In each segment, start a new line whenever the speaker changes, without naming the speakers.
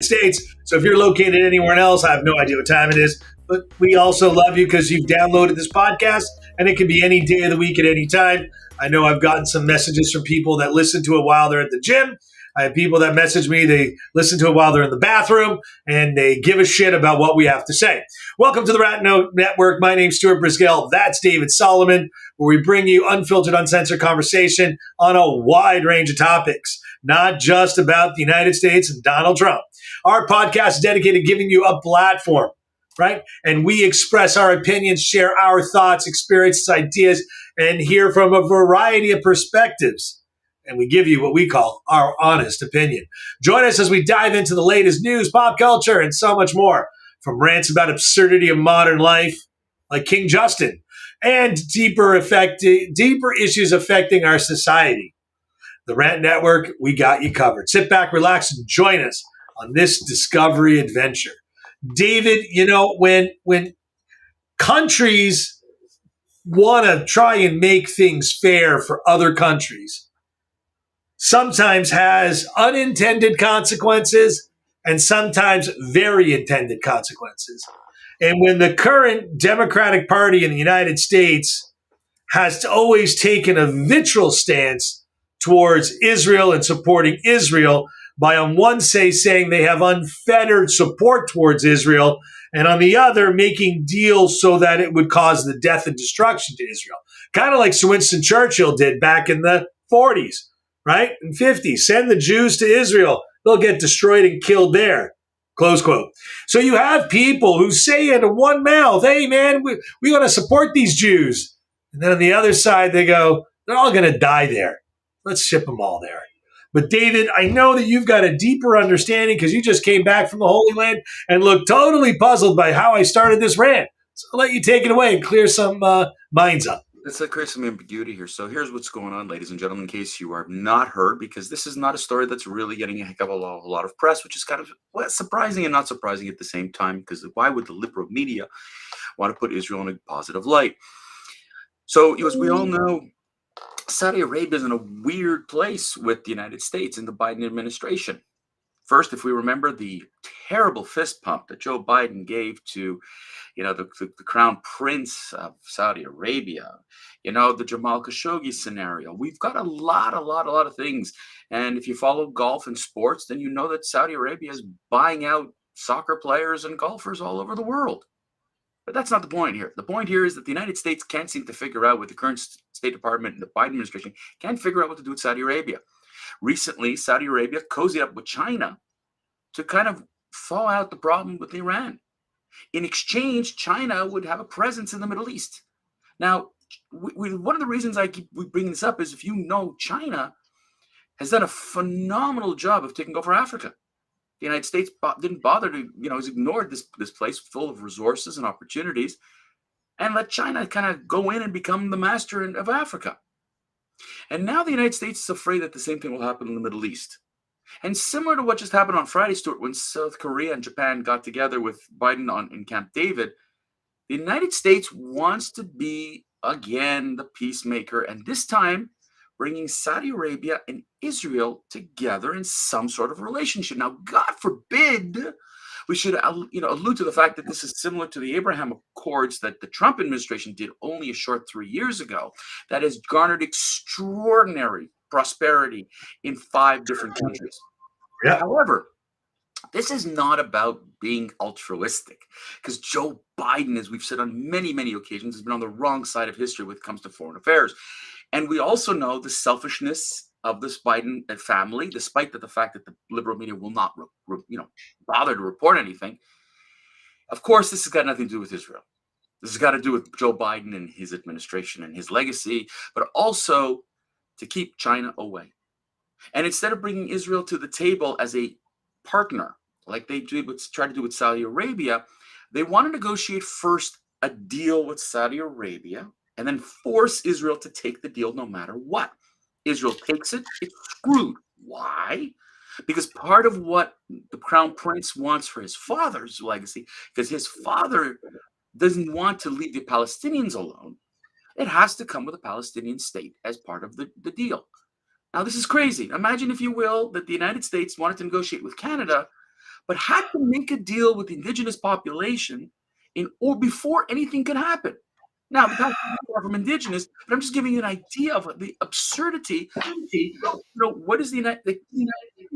States. So if you're located anywhere else, I have no idea what time it is. But we also love you because you've downloaded this podcast, and it can be any day of the week at any time. I know I've gotten some messages from people that listen to it while they're at the gym. I have people that message me, they listen to it while they're in the bathroom, and they give a shit about what we have to say. Welcome to the Rat Note Network. My name's Stuart Brisgell. That's David Solomon, where we bring you unfiltered, uncensored conversation on a wide range of topics, not just about the United States and Donald Trump. Our podcast is dedicated to giving you a platform, right? And we express our opinions, share our thoughts, experiences, ideas, and hear from a variety of perspectives. And we give you what we call our honest opinion. Join us as we dive into the latest news, pop culture, and so much more. From rants about absurdity of modern life, like King Justin, and deeper issues affecting our society. The Rant Network, we got you covered. Sit back, relax, and join us on this discovery adventure. David, you know, when countries want to try and make things fair for other countries, sometimes has unintended consequences and sometimes very intended consequences. And when the current Democratic Party in the United States has always taken a vitriol stance towards Israel and supporting Israel, by on one saying they have unfettered support towards Israel, and on the other making deals so that it would cause the death and destruction to Israel. Kind of like Sir Winston Churchill did back in the 40s, right? And 50s. Send the Jews to Israel. They'll get destroyed and killed there. Close quote. So you have people who say in one mouth, hey, man, we want to support these Jews. And then on the other side, they go, they're all going to die there. Let's ship them all there. But David, I know that you've got a deeper understanding because you just came back from the Holy Land and looked totally puzzled by how I started this rant. So I'll let you take it away and clear some minds up.
Let's clear some ambiguity here. So here's what's going on, ladies and gentlemen, in case you are not heard, because this is not a story that's really getting a heck of a lot of press, which is kind of surprising and not surprising at the same time, because why would the liberal media want to put Israel in a positive light? So as we all know, Saudi Arabia is in a weird place with the United States and the Biden administration. First, if we remember the terrible fist pump that Joe Biden gave to, the crown prince of Saudi Arabia, the Jamal Khashoggi scenario. We've got a lot of things. And if you follow golf and sports, then you know that Saudi Arabia is buying out soccer players and golfers all over the world. But that's not the point here. The point here is that the United States can't seem to figure out, with the current State Department and the Biden administration, can't figure out what to do with Saudi Arabia. Recently, Saudi Arabia cozied up with China to kind of thaw out the problem with Iran. In exchange, China would have a presence in the Middle East. Now, one of the reasons we bring this up is, if you know, China has done a phenomenal job of taking over Africa. The United States didn't bother to, has ignored this place full of resources and opportunities, and let China kind of go in and become the master of Africa. And now the United States is afraid that the same thing will happen in the Middle East. And similar to what just happened on Friday, Stuart, when South Korea and Japan got together with Biden in Camp David, the United States wants to be, again, the peacemaker, and this time bringing Saudi Arabia and Israel together in some sort of relationship. Now, God forbid we should allude to the fact that this is similar to the Abraham Accords that the Trump administration did only a short 3 years ago, that has garnered extraordinary prosperity in 5 different countries.
Yeah.
However, this is not about being altruistic, because Joe Biden, as we've said on many, many occasions, has been on the wrong side of history when it comes to foreign affairs. And we also know the selfishness of this Biden family, despite the fact that the liberal media will not bother to report anything. Of course, this has got nothing to do with Israel. This has got to do with Joe Biden and his administration and his legacy, but also to keep China away. And instead of bringing Israel to the table as a partner, like they try to do with Saudi Arabia, they want to negotiate first a deal with Saudi Arabia and then force Israel to take the deal no matter what. Israel takes it, it's screwed. Why? Because part of what the Crown Prince wants for his father's legacy, because his father doesn't want to leave the Palestinians alone, it has to come with a Palestinian state as part of the deal. Now, this is crazy. Imagine, if you will, that the United States wanted to negotiate with Canada, but had to make a deal with the indigenous population or before anything could happen. Now, the Palestinians are from indigenous, but I'm just giving you an idea of the absurdity. What is the United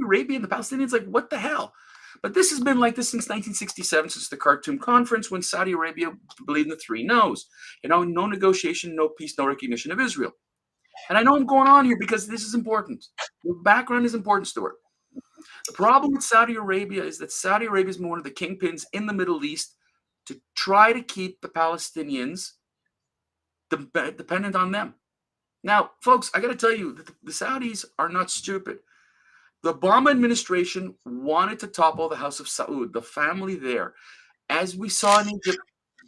Arabia and the Palestinians like? What the hell? But this has been like this since 1967, since the Khartoum Conference, when Saudi Arabia believed in the three no's. No negotiation, no peace, no recognition of Israel. And I know I'm going on here because this is important. The background is important, Stuart. The problem with Saudi Arabia is that Saudi Arabia is one of the kingpins in the Middle East to try to keep the Palestinians dependent on them. Now, folks, I got to tell you, the Saudis are not stupid. The Obama administration wanted to topple the House of Saud, the family there. As we saw in Egypt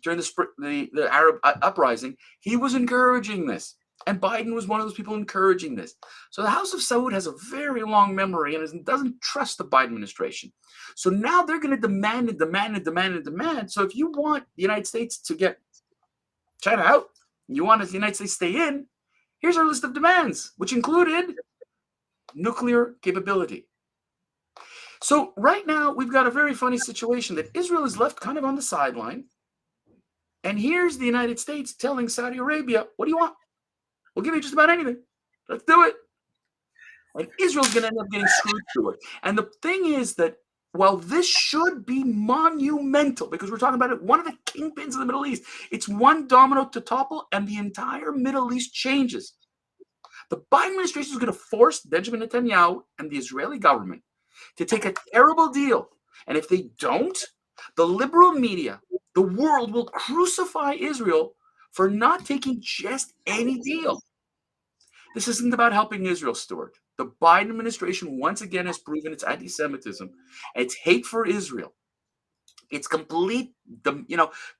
during the Arab uprising, he was encouraging this. And Biden was one of those people encouraging this. So the House of Saud has a very long memory and doesn't trust the Biden administration. So now they're going to demand and demand and demand and demand. So if you want the United States to get China out, you want the United States to stay in, here's our list of demands, which included nuclear capability. So right now, we've got a very funny situation that Israel is left kind of on the sideline. And here's the United States telling Saudi Arabia, what do you want? We'll give you just about anything. Let's do it. And Israel's going to end up getting screwed through it. And the thing is that while this should be monumental, because we're talking about it, one of the kingpins of the Middle East, it's one domino to topple and the entire Middle East changes. The Biden administration is going to force Benjamin Netanyahu and the Israeli government to take a terrible deal. And if they don't, the liberal media, the world will crucify Israel for not taking just any deal. This isn't about helping Israel, Stuart. The Biden administration once again has proven its anti-Semitism, its hate for Israel. It's complete,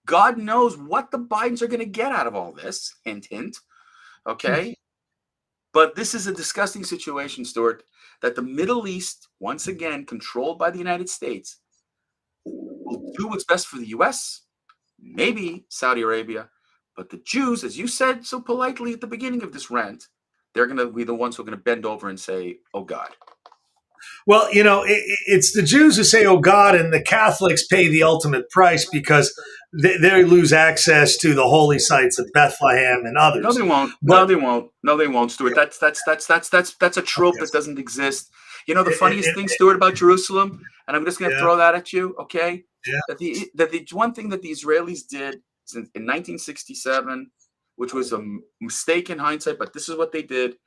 God knows what the Bidens are going to get out of all this. Hint, hint. Okay? But this is a disgusting situation, Stuart, that the Middle East, once again, controlled by the United States, will do what's best for the U.S., maybe Saudi Arabia, but the Jews, as you said so politely at the beginning of this rant, they're going to be the ones who are going to bend over and say, oh, God.
Well, it's the Jews who say, oh, God, and the Catholics pay the ultimate price because they lose access to the holy sites of Bethlehem and others.
No, they won't. No, they won't, Stuart. That's a trope that doesn't exist. The funniest thing, Stuart, about Jerusalem, and I'm just going to throw that at you, okay?
Yeah.
That the one thing that the Israelis did in 1967, which was a mistake in hindsight, but this is what they did,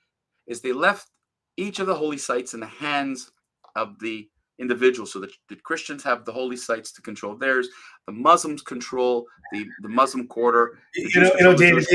is they left each of the holy sites in the hands of the individuals. So that the Christians have the holy sites to control theirs. The Muslims control the Muslim quarter.
David,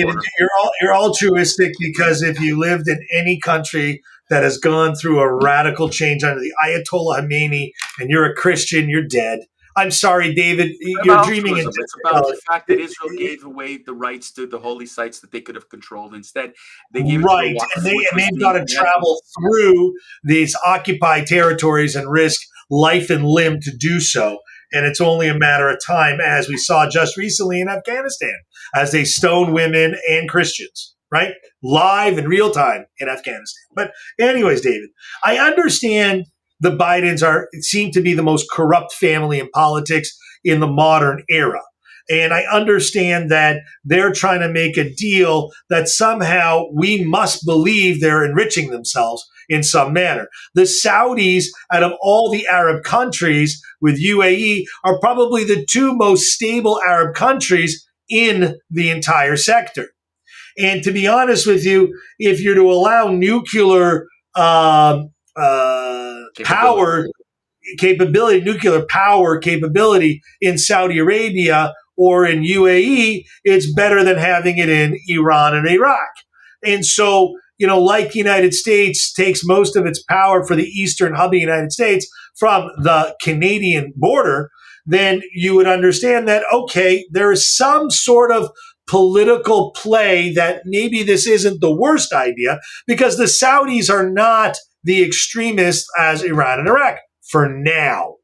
you're altruistic because if you lived in any country that has gone through a radical change under the Ayatollah Khomeini and you're a Christian, you're dead. I'm sorry, David. You're dreaming.
It's about the fact that Israel gave away the rights to the holy sites that they could have controlled. Instead, they gave it to the Waqf,
and they've got to travel through these occupied territories and risk life and limb to do so. And it's only a matter of time, as we saw just recently in Afghanistan, as they stone women and Christians, right? Live in real time in Afghanistan. But anyways, David, I understand the Bidens seem to be the most corrupt family in politics in the modern era. And I understand that they're trying to make a deal that somehow we must believe they're enriching themselves in some manner. The Saudis, out of all the Arab countries with UAE, are probably the two most stable Arab countries in the entire sector. And to be honest with you, if you're to allow nuclear nuclear power capability in Saudi Arabia or in UAE, it's better than having it in Iran and Iraq. And so, like the United States takes most of its power for the eastern hub of the United States from the Canadian border, then you would understand that, okay, there is some sort of political play that maybe this isn't the worst idea because the Saudis are not the extremists as Iran and Iraq for now.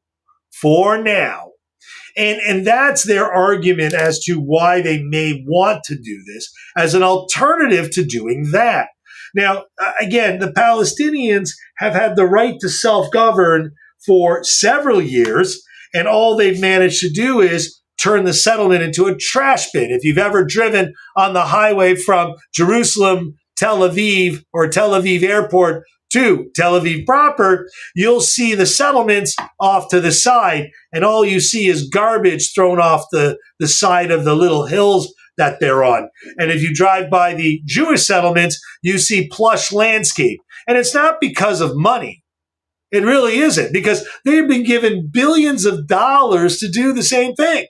And that's their argument as to why they may want to do this as an alternative to doing that. Now, again, the Palestinians have had the right to self-govern for several years, And all they've managed to do is turn the settlement into a trash bin. If you've ever driven on the highway from Jerusalem, Tel Aviv, or Tel Aviv Airport to Tel Aviv proper, you'll see the settlements off to the side, and all you see is garbage thrown off the side of the little hills that they're on. And if you drive by the Jewish settlements, you see plush landscape. And it's not because of money. It really isn't, because they've been given billions of dollars to do the same thing.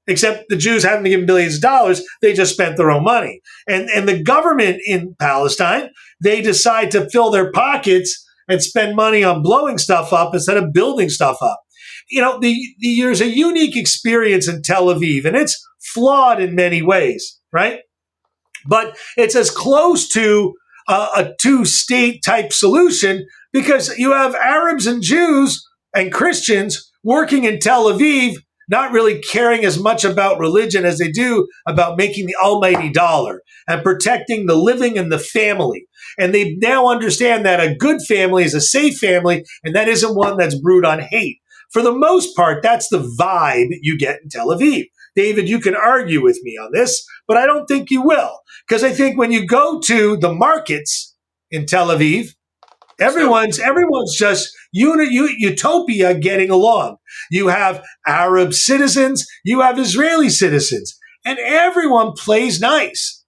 Except the Jews haven't been given billions of dollars. They just spent their own money. And the government in Palestine, they decide to fill their pockets and spend money on blowing stuff up instead of building stuff up. You know, there's a unique experience in Tel Aviv, and it's flawed in many ways, right? But it's as close to a two-state type solution, because you have Arabs and Jews and Christians working in Tel Aviv, not really caring as much about religion as they do about making the almighty dollar and protecting the living and the family. And they now understand that a good family is a safe family, and that isn't one that's brewed on hate. For the most part, that's the vibe you get in Tel Aviv. David, you can argue with me on this, but I don't think you will. Because I think when you go to the markets in Tel Aviv, everyone's just utopia getting along. You have Arab citizens, you have Israeli citizens, and everyone plays nice.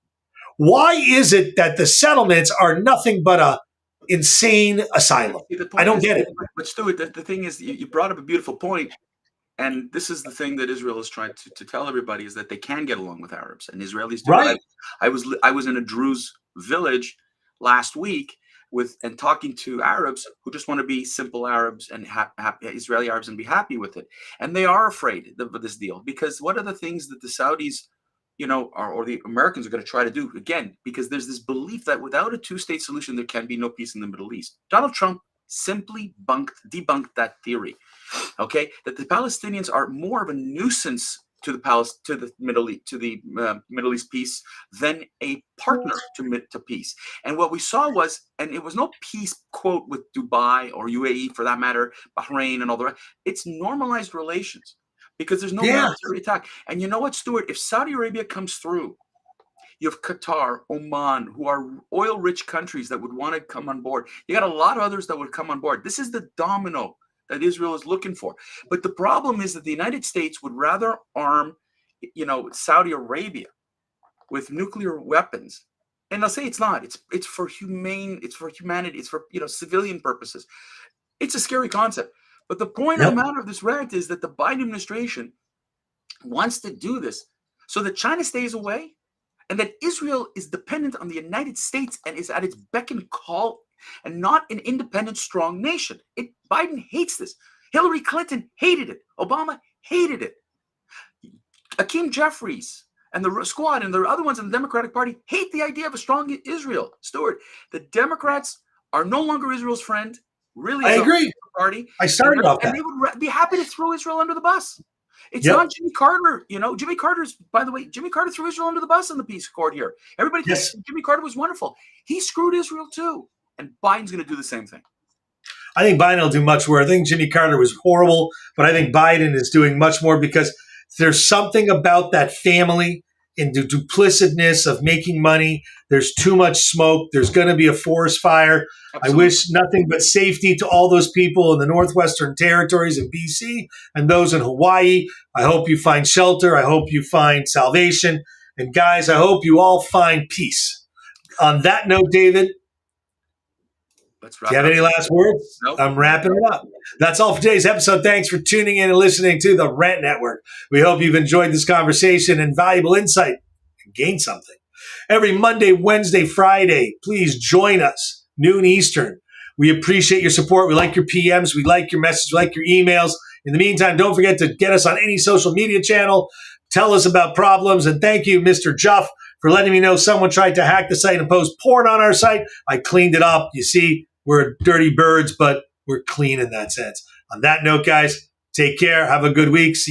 Why is it that the settlements are nothing but a insane asylum? I don't get it.
But Stuart, the thing is, you brought up a beautiful point. And this is the thing that Israel is trying to tell everybody, is that they can get along with Arabs, and Israelis do.
Right.
I was in a Druze village last week and talking to Arabs who just want to be simple Arabs and Israeli Arabs and be happy with it. And they are afraid of this deal, because what are the things that the Saudis, or the Americans are going to try to do again? Because there's this belief that without a two-state solution, there can be no peace in the Middle East. Donald Trump simply debunked that theory. Okay, that the Palestinians are more of a nuisance to the Middle East peace than a partner to peace. And what we saw was, and it was no peace quote with Dubai or UAE for that matter, Bahrain and all the rest. It's normalized relations, because there's no military attack. And you know what, Stuart? If Saudi Arabia comes through, you have Qatar, Oman, who are oil-rich countries that would want to come on board. You got a lot of others that would come on board. This is the domino that Israel is looking for. But the problem is that the United States would rather arm, Saudi Arabia with nuclear weapons. And I'll say it's not. It's for humanity. It's for civilian purposes. It's a scary concept. But the point of the matter of this rant is that the Biden administration wants to do this so that China stays away, and that Israel is dependent on the United States and is at its beck and call, and not an independent, strong nation. Biden hates this. Hillary Clinton hated it. Obama hated it. Hakeem Jeffries and the squad and the other ones in the Democratic Party hate the idea of a strong Israel. Stuart, the Democrats are no longer Israel's friend. Really,
I agree.
Party.
I started off that.
And they would be happy to throw Israel under the bus. It's not Jimmy Carter. Jimmy Carter threw Israel under the bus in the peace accord here. Everybody thinks Jimmy Carter was wonderful. He screwed Israel too. And Biden's going to do the same thing.
I think Biden will do much more. I think Jimmy Carter was horrible, but I think Biden is doing much more, because there's something about that family in the duplicitousness of making money. There's too much smoke. There's going to be a forest fire. Absolutely. I wish nothing but safety to all those people in the Northwestern Territories in BC and those in Hawaii. I hope you find shelter. I hope you find salvation. And guys, I hope you all find peace. On that note, David, do you have any last words?
Nope.
I'm wrapping it up. That's all for today's episode. Thanks for tuning in and listening to the Rant Network. We hope you've enjoyed this conversation and valuable insight and gained something. Every Monday, Wednesday, Friday, please join us, noon Eastern. We appreciate your support. We like your PMs. We like your messages. We like your emails. In the meantime, don't forget to get us on any social media channel. Tell us about problems. And thank you, Mr. Juff, for letting me know someone tried to hack the site and post porn on our site. I cleaned it up. You see, we're dirty birds, but we're clean in that sense. On that note, guys, take care. Have a good week. See